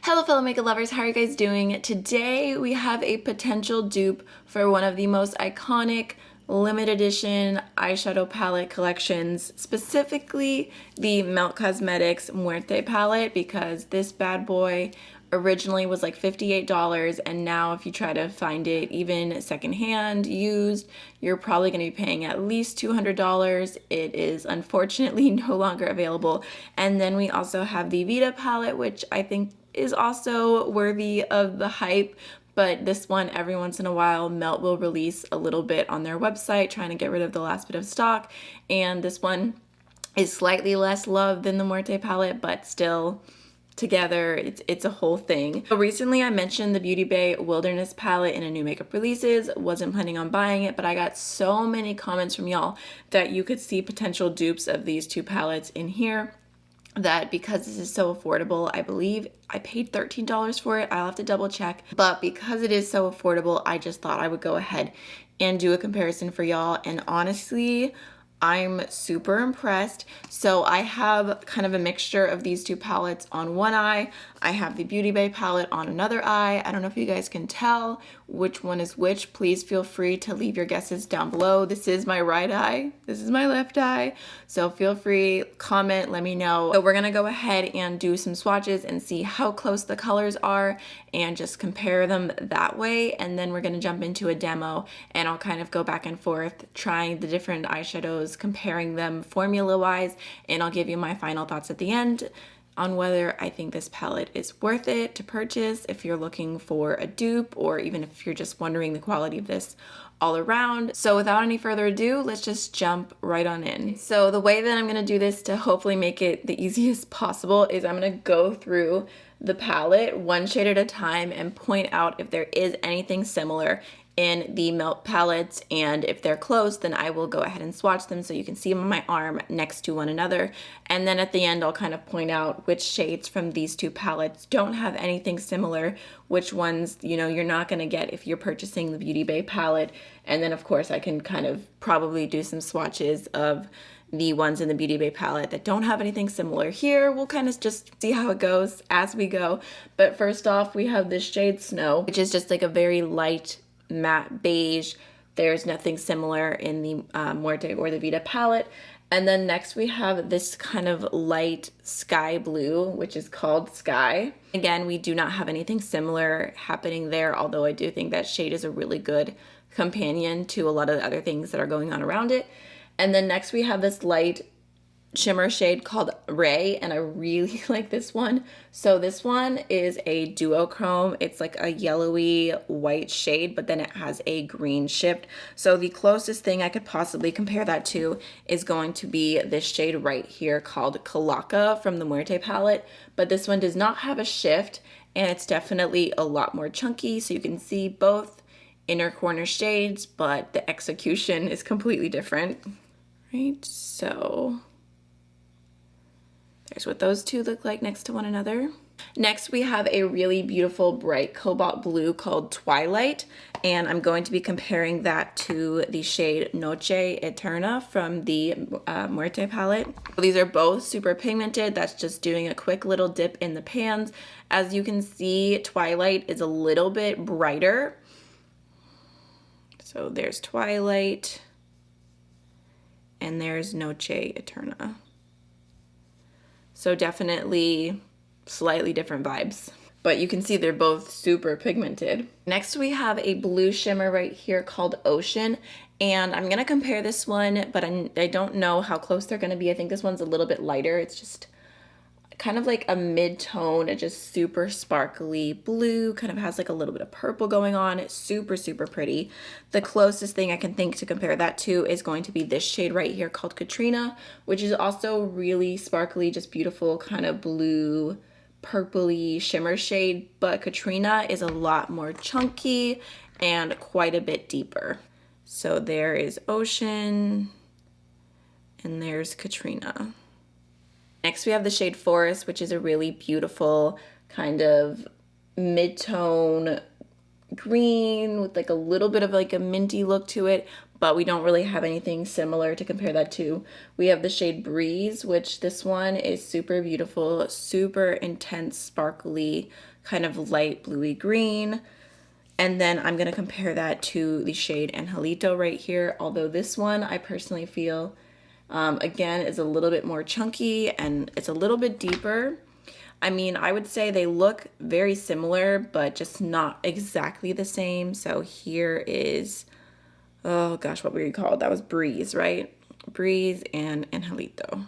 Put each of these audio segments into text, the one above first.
Hello fellow makeup lovers, how are you guys doing? Today we have a potential dupe for one of the most iconic limited edition eyeshadow palette collections, specifically the Melt Cosmetics Muerte palette, because this bad boy originally was like $58, and now if you try to find it even secondhand used, you're probably going to be paying at least $200. It is unfortunately no longer available. And then we also have the Vida palette, which I think is also worthy of the hype, but this one, every once in a while, Melt will release a little bit on their website trying to get rid of the last bit of stock, and this one is slightly less loved than the Muerte palette, but still together it's a whole thing. So recently I mentioned the Beauty Bay Wilderness palette in a new makeup releases. Wasn't planning on buying it, but I got so many comments from y'all that you could see potential dupes of these two palettes in here, that because this is so affordable, I believe I paid $13 for it. I'll have to double check, but because it is so affordable, I just thought I would go ahead and do a comparison for y'all. And honestly, I'm super impressed. So I have kind of a mixture of these two palettes on one eye. I have the Beauty Bay palette on another eye. I don't know if you guys can tell which one is which. Please feel free to leave your guesses down below. This is my right eye. This is my left eye. So feel free, comment, let me know. So we're gonna go ahead and do some swatches and see how close the colors are and just compare them that way. And then we're gonna jump into a demo and I'll kind of go back and forth trying the different eyeshadows, comparing them formula-wise, and I'll give you my final thoughts at the end on whether I think this palette is worth it to purchase if you're looking for a dupe, or even if you're just wondering the quality of this all around. So without any further ado, let's just jump right on in. So the way that I'm gonna do this to hopefully make it the easiest possible is I'm gonna go through the palette one shade at a time and point out if there is anything similar in the Melt palettes, and if they're close, then I will go ahead and swatch them so you can see them on my arm next to one another. And then at the end, I'll kind of point out which shades from these two palettes don't have anything similar, which ones, you know, you're not gonna get if you're purchasing the Beauty Bay palette. And then of course I can kind of probably do some swatches of the ones in the Beauty Bay palette that don't have anything similar here. We'll kind of just see how it goes as we go. But first off, we have this shade Snow, which is just like a very light matte beige. There's nothing similar in the Muerte or the Vida palette. And then next we have this kind of light sky blue, which is called Sky. Again, we do not have anything similar happening there, although I do think that shade is a really good companion to a lot of the other things that are going on around it. And then next we have this light shimmer shade called Ray, and I really like this one. So this one is a duochrome. It's like a yellowy white shade, but then it has a green shift. So the closest thing I could possibly compare that to is going to be this shade right here called Kalaka from the Muerte palette, but this one does not have a shift, and it's definitely a lot more chunky, so you can see both inner corner shades, but the execution is completely different. Right, so there's what those two look like next to one another. Next, we have a really beautiful bright cobalt blue called Twilight, and I'm going to be comparing that to the shade Noche Eterna from the Muerte palette. These are both super pigmented. That's just doing a quick little dip in the pans. As you can see, Twilight is a little bit brighter. So there's Twilight, and there's Noche Eterna. So definitely slightly different vibes, but you can see they're both super pigmented. Next we have a blue shimmer right here called Ocean, and I'm gonna compare this one, but I don't know how close they're gonna be. I think this one's a little bit lighter. It's just kind of like a mid-tone, just super sparkly blue, kind of has like a little bit of purple going on. It's super, super pretty. The closest thing I can think to compare that to is going to be this shade right here called Katrina, which is also really sparkly, just beautiful kind of blue, purpley shimmer shade, but Katrina is a lot more chunky and quite a bit deeper. So there is Ocean, and there's Katrina. Next we have the shade Forest, which is a really beautiful kind of mid-tone green with like a little bit of like a minty look to it, but we don't really have anything similar to compare that to. We have the shade Breeze, which this one is super beautiful, super intense, sparkly, kind of light bluey green. And then I'm gonna compare that to the shade Angelito right here, although this one I personally feel, again, is a little bit more chunky and it's a little bit deeper. I mean, I would say they look very similar, but just not exactly the same. So here is, oh gosh, what were you called? That was Breeze, right? Breeze and Angelito.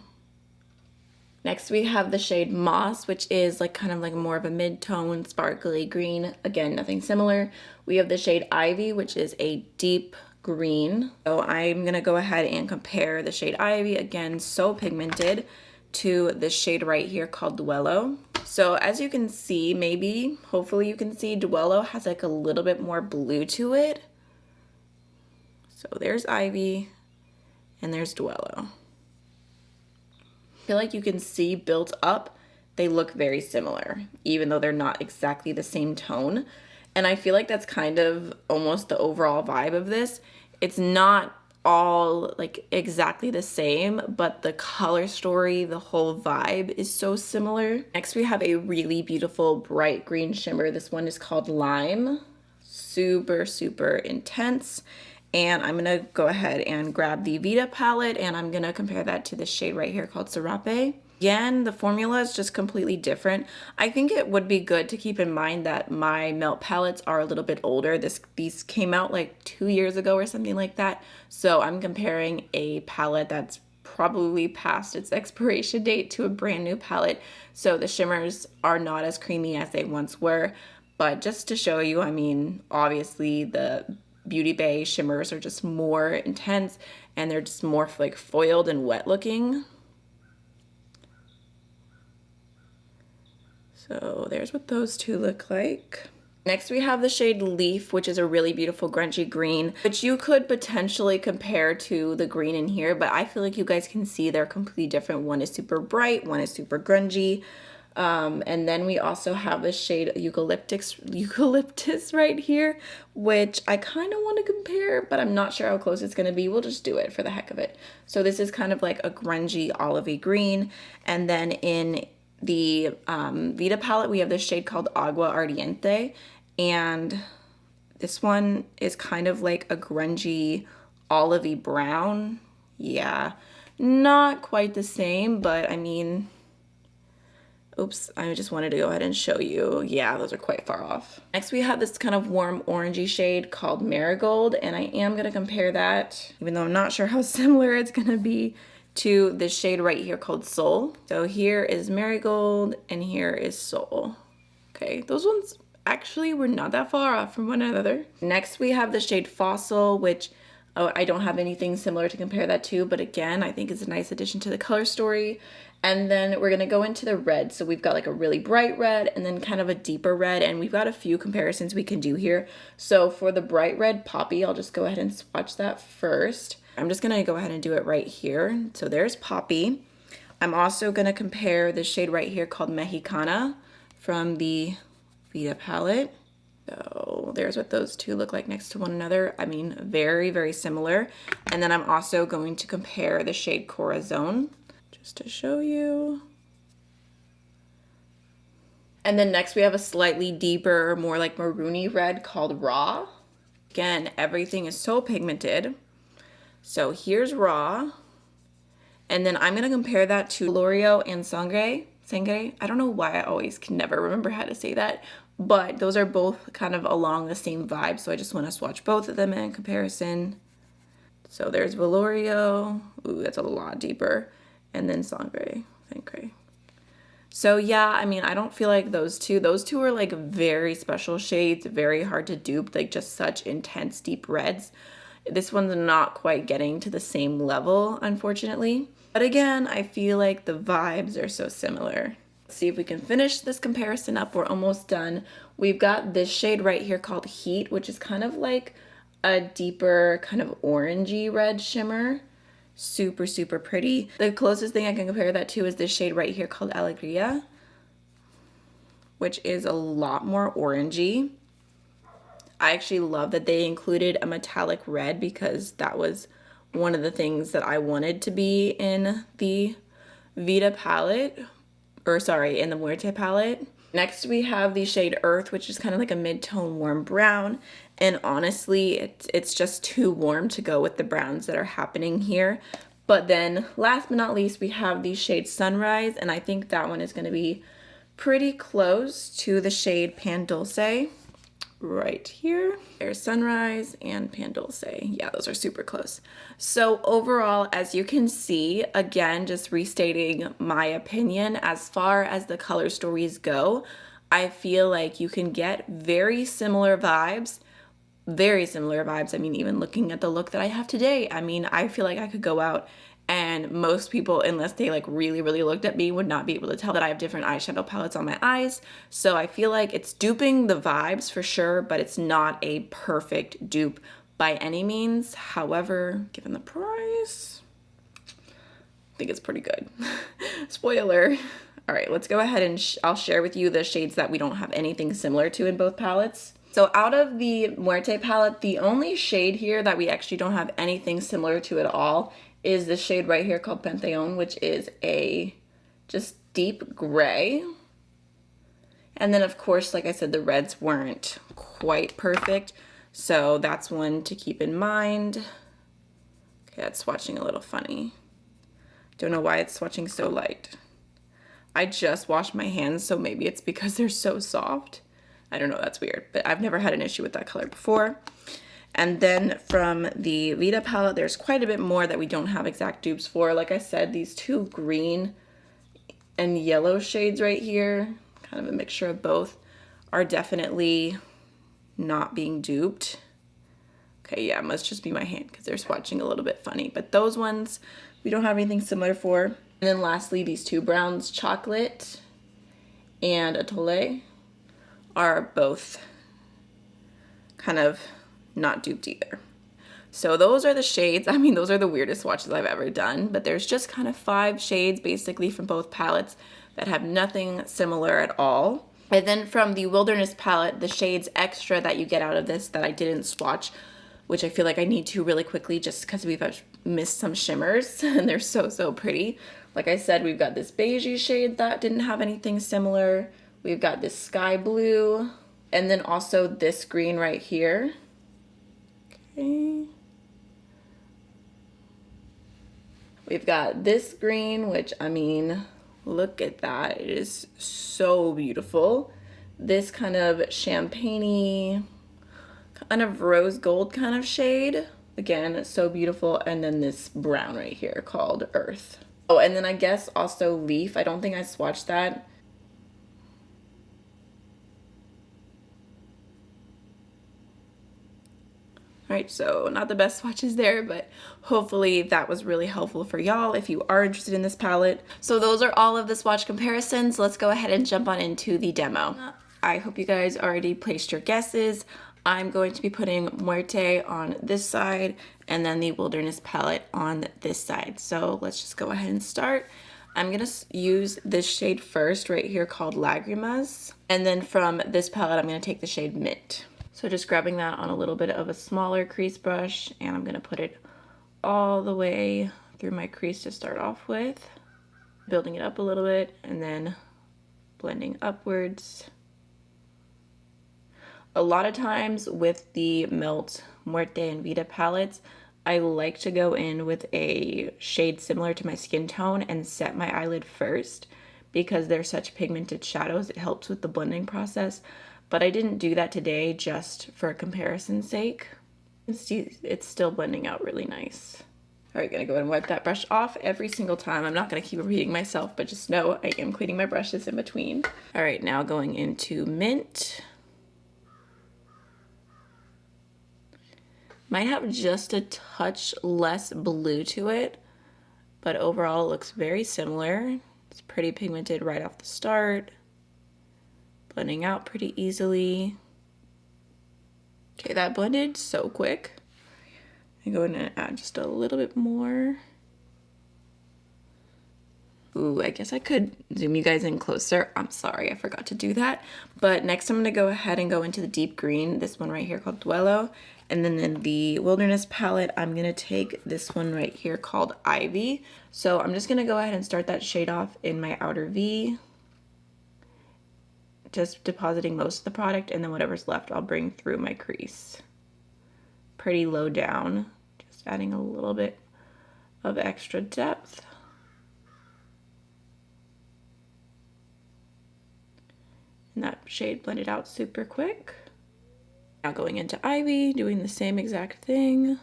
Next we have the shade Moss, which is like kind of like more of a mid-tone sparkly green. Again, nothing similar. We have the shade Ivy, which is a deep green. So I'm gonna go ahead and compare the shade Ivy, again, so pigmented, to this shade right here called Duello. So as you can see, maybe, hopefully you can see, Duello has like a little bit more blue to it. So there's Ivy and there's Duello. I feel like you can see built up, they look very similar, even though they're not exactly the same tone. And I feel like that's kind of almost the overall vibe of this. It's not all like exactly the same, but the color story, the whole vibe is so similar. Next we have a really beautiful bright green shimmer. This one is called Lime. Super, super intense. And I'm gonna go ahead and grab the Vida palette and I'm gonna compare that to this shade right here called Serape. Again, the formula is just completely different. I think it would be good to keep in mind that my melt palettes are a little bit older. These came out like 2 years ago or something like that. So I'm comparing a palette that's probably past its expiration date to a brand new palette. So the shimmers are not as creamy as they once were. But just to show you, I mean, obviously the Beauty Bay shimmers are just more intense and they're just more like foiled and wet looking. So there's what those two look like. Next we have the shade Leaf, which is a really beautiful grungy green, which you could potentially compare to the green in here, but I feel like you guys can see they're completely different. One is super bright, one is super grungy. And then we also have the shade Eucalyptus right here, which I kind of want to compare, but I'm not sure how close it's going to be. We'll just do it for the heck of it. So this is kind of like a grungy olivey green. And then in the Vida palette, we have this shade called Agua Ardiente. And this one is kind of like a grungy olivey brown. Yeah, not quite the same, but I mean, oops, I just wanted to go ahead and show you. Yeah, those are quite far off. Next, we have this kind of warm orangey shade called Marigold, and I am gonna compare that, even though I'm not sure how similar it's gonna be, to this shade right here called Soul. So here is Marigold, and here is Soul. Okay, those ones actually were not that far off from one another. Next, we have the shade Fossil, which I don't have anything similar to compare that to, but again, I think it's a nice addition to the color story. And then we're gonna go into the red. So we've got like a really bright red and then kind of a deeper red, and we've got a few comparisons we can do here. So for the bright red Poppy, I'll just go ahead and swatch that first. I'm just gonna go ahead and do it right here. So there's Poppy. I'm also gonna compare the shade right here called Mexicana from the Vida palette. So there's what those two look like next to one another. I mean, very, very similar. And then I'm also going to compare the shade Corazon, just to show you. And then next we have a slightly deeper, more like maroony red called Raw. Again, everything is so pigmented. So here's Raw. And then I'm gonna compare that to L'Oreal and Sangre. I don't know why I always can never remember how to say that, but those are both kind of along the same vibe. So I just wanna swatch both of them in comparison. So there's L'Oreal. Ooh, that's a lot deeper. And then Sangre. So yeah, I mean, I don't feel like those two are like very special shades, very hard to dupe, like just such intense deep reds. This one's not quite getting to the same level, unfortunately. But again, I feel like the vibes are so similar. Let's see if we can finish this comparison up. We're almost done. We've got this shade right here called Heat, which is kind of like a deeper kind of orangey red shimmer. Super, super pretty. The closest thing I can compare that to is this shade right here called Alegria, which is a lot more orangey. I actually love that they included a metallic red because that was one of the things that I wanted to be in the Vida palette, or sorry, in the Muerte palette. Next we have the shade Earth, which is kind of like a mid-tone warm brown. And honestly, it's just too warm to go with the browns that are happening here. But then last but not least, we have the shade Sunrise, and I think that one is going to be pretty close to the shade Pan Dulce right here. There's Sunrise and Pan Dulce. Yeah, those are super close. So overall, as you can see, again, just restating my opinion, as far as the color stories go, I feel like you can get very similar vibes. I mean, even looking at the look that I have today, I mean, I feel like I could go out and most people, unless they like really looked at me, would not be able to tell that I have different eyeshadow palettes on my eyes. So I feel like it's duping the vibes for sure, but it's not a perfect dupe by any means. However, given the price, I think it's pretty good. Spoiler. All right, let's go ahead and I'll share with you the shades that we don't have anything similar to in both palettes. So out of the Muerte palette, the only shade here that we actually don't have anything similar to at all is the shade right here called Pantheon, which is a just deep gray. And then of course, like I said, the reds weren't quite perfect. So that's one to keep in mind. Okay, that's swatching a little funny. Don't know why it's swatching so light. I just washed my hands, so maybe it's because they're so soft. I don't know, that's weird, but I've never had an issue with that color before. And then from the Vida palette, there's quite a bit more that we don't have exact dupes for. Like I said, these two green and yellow shades right here, kind of a mixture of both, are definitely not being duped. Okay, yeah, it must just be my hand because they're swatching a little bit funny. But those ones, we don't have anything similar for. And then lastly, these two browns, Chocolate and Atole, are both kind of not duped either. So those are the shades. I mean, those are the weirdest swatches I've ever done, but there's just kind of 5 shades basically from both palettes that have nothing similar at all. And then from the Wilderness palette, the shades Extra that you get out of this that I didn't swatch, which I feel like I need to really quickly just because we've missed some shimmers and they're so pretty. Like I said, we've got this beigey shade that didn't have anything similar. We've got this sky blue, and then also this green right here. Okay. We've got this green, which, I mean, look at that. It is so beautiful. This kind of champagne-y, kind of rose gold kind of shade. Again, it's so beautiful. And then this brown right here called Earth. Oh, and then I guess also Leaf. I don't think I swatched that. Right, so not the best swatches there, but hopefully that was really helpful for y'all if you are interested in this palette. So those are all of the swatch comparisons. Let's go ahead and jump on into the demo. I hope you guys already placed your guesses. I'm going to be putting Muerte on this side and then the Wilderness palette on this side. So let's just go ahead and start. I'm gonna use this shade first right here called Lagrimas. And then from this palette, I'm gonna take the shade Mint. So just grabbing that on a little bit of a smaller crease brush, and I'm gonna put it all the way through my crease to start off with, building it up a little bit and then blending upwards. A lot of times with the Melt, Muerte, and Vida palettes, I like to go in with a shade similar to my skin tone and set my eyelid first because they're such pigmented shadows. It helps with the blending process. But I didn't do that today just for comparison's sake. It's still blending out really nice. All right, gonna go ahead and wipe that brush off every single time. I'm not gonna keep repeating myself, but just know I am cleaning my brushes in between. All right, now going into Mint. Might have just a touch less blue to it, but overall it looks very similar. It's pretty pigmented right off the start. Blending out pretty easily. Okay, that blended so quick. I'm going to add just a little bit more. Ooh, I guess I could zoom you guys in closer. I'm sorry, I forgot to do that. But next I'm gonna go ahead and go into the deep green, this one right here called Duello. And then in the Wilderness palette, I'm gonna take this one right here called Ivy. So I'm just gonna go ahead and start that shade off in my outer V. Just depositing most of the product, and then whatever's left I'll bring through my crease. Pretty low down, just adding a little bit of extra depth. And that shade blended out super quick. Now going into Ivy, doing the same exact thing.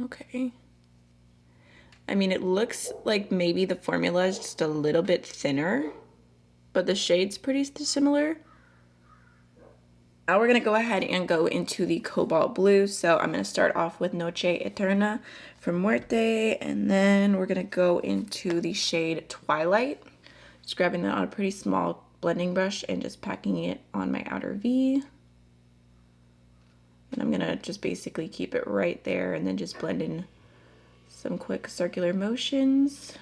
Okay. I mean, it looks like maybe the formula is just a little bit thinner, but the shade's pretty similar. Now we're gonna go ahead and go into the cobalt blue. So I'm gonna start off with Noche Eterna from Muerte, and then we're gonna go into the shade Twilight. Just grabbing that on a pretty small blending brush and just packing it on my outer V. And I'm gonna just basically keep it right there and then just blend in some quick circular motions.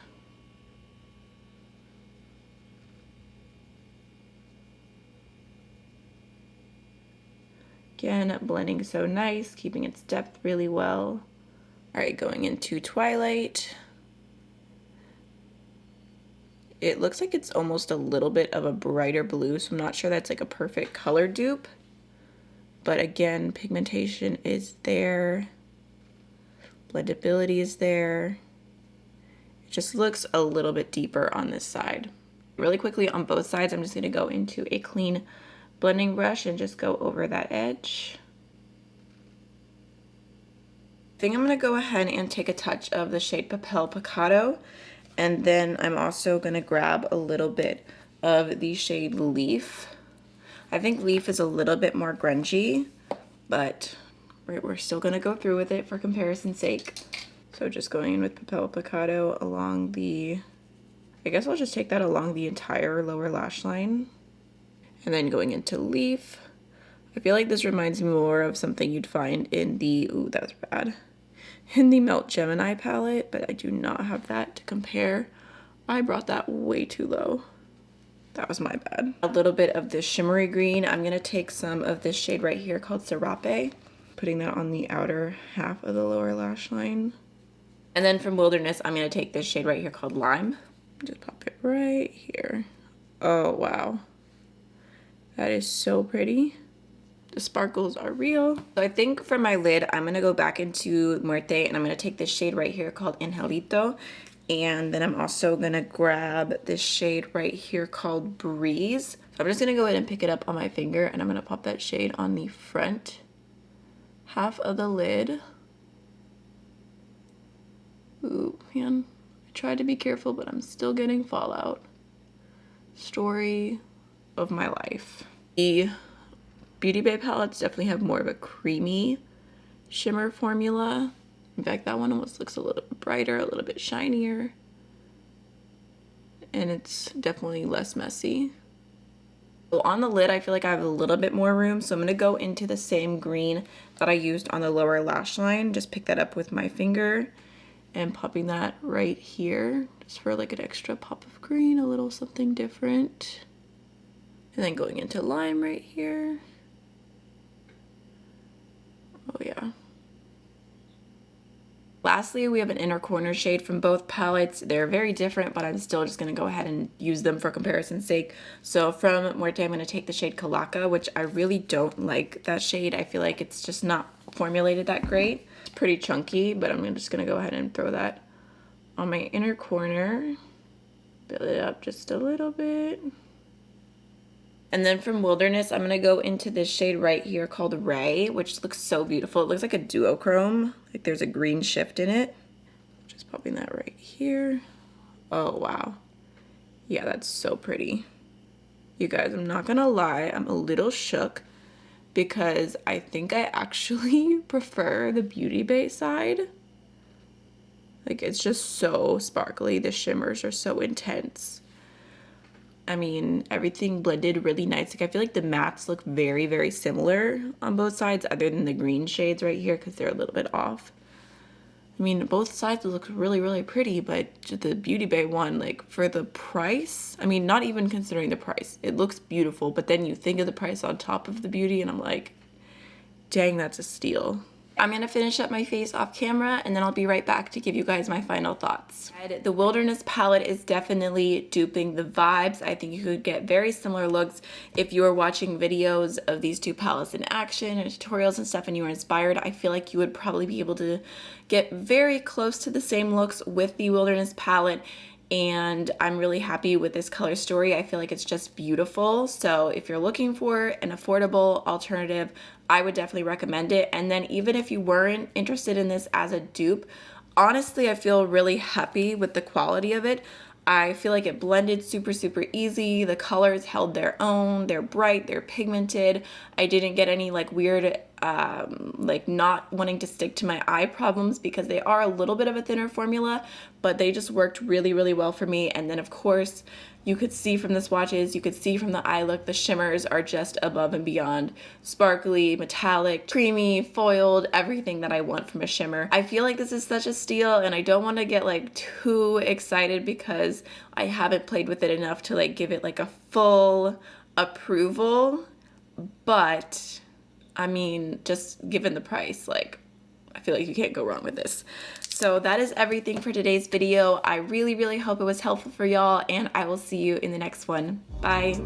Again, blending so nice, keeping its depth really well. All right, going into Twilight. It looks like it's almost a little bit of a brighter blue, so I'm not sure that's like a perfect color dupe. But again, pigmentation is there. Blendability is there. It just looks a little bit deeper on this side. Really quickly on both sides, I'm just gonna go into a clean blending brush and just go over that edge. I think I'm gonna go ahead and take a touch of the shade Papel Picado, and then I'm also gonna grab a little bit of the shade Leaf. I think Leaf is a little bit more grungy, but we're still gonna go through with it for comparison's sake. So just going in with Papel Picado along the, I guess I'll just take that along the entire lower lash line. And then going into Leaf. I feel like this reminds me more of something you'd find in the, ooh, that was bad, in the Melt Gemini palette, but I do not have that to compare. I brought that way too low. That was my bad. A little bit of this shimmery green. I'm gonna take some of this shade right here called Serape, putting that on the outer half of the lower lash line. And then from Wilderness, I'm gonna take this shade right here called Lime. Just pop it right here. Oh, wow. That is so pretty. The sparkles are real. So I think for my lid, I'm gonna go back into Muerte and I'm gonna take this shade right here called Angelito. And then I'm also gonna grab this shade right here called Breeze. So I'm just gonna go ahead and pick it up on my finger and I'm gonna pop that shade on the front half of the lid. Ooh, man. I tried to be careful, but I'm still getting fallout. Story of my life. The Beauty Bay palettes definitely have more of a creamy shimmer formula. In fact, that one almost looks a little bit brighter, a little bit shinier. And it's definitely less messy. So on the lid, I feel like I have a little bit more room. So I'm gonna go into the same green that I used on the lower lash line. Just pick that up with my finger and popping that right here. Just for like an extra pop of green, a little something different. And then going into Lime right here. Oh yeah. Lastly, we have an inner corner shade from both palettes. They're very different, but I'm still just gonna go ahead and use them for comparison's sake. So from Muerte, I'm gonna take the shade Calaca, which I really don't like that shade. I feel like it's just not formulated that great. It's pretty chunky, but I'm just gonna go ahead and throw that on my inner corner. Build it up just a little bit. And then from Wilderness, I'm gonna go into this shade right here called Ray, which looks so beautiful. It looks like a duochrome, like there's a green shift in it. Just popping that right here. Oh, wow. Yeah, that's so pretty. You guys, I'm not gonna lie, I'm a little shook because I think I actually prefer the Beauty Bay side. Like, it's just so sparkly. The shimmers are so intense. I mean, everything blended really nice. Like, I feel like the mattes look very, very similar on both sides, other than the green shades right here because they're a little bit off. I mean, both sides look really, really pretty, but the Beauty Bay one, like, for the price, I mean, not even considering the price, it looks beautiful, but then you think of the price on top of the beauty, and I'm like, dang, that's a steal. I'm gonna finish up my face off camera, and then I'll be right back to give you guys my final thoughts. The Wilderness palette is definitely duping the vibes. I think you could get very similar looks if you were watching videos of these two palettes in action and tutorials and stuff and you were inspired. I feel like you would probably be able to get very close to the same looks with the Wilderness palette, and I'm really happy with this color story. I feel like it's just beautiful. So if you're looking for an affordable alternative, I would definitely recommend it. And then even if you weren't interested in this as a dupe, honestly, I feel really happy with the quality of it. I feel like it blended super, super easy. The colors held their own. They're bright, they're pigmented. I didn't get any like weird, like not wanting to stick to my eye problems because they are a little bit of a thinner formula, but they just worked really, really well for me. And then of course, you could see from the swatches, you could see from the eye look, the shimmers are just above and beyond. Sparkly, metallic, creamy, foiled, everything that I want from a shimmer. I feel like this is such a steal, and I don't want to get like too excited because I haven't played with it enough to like give it like a full approval. But I mean, just given the price, like, I feel like you can't go wrong with this. So that is everything for today's video. I really, really hope it was helpful for y'all, and I will see you in the next one. Bye.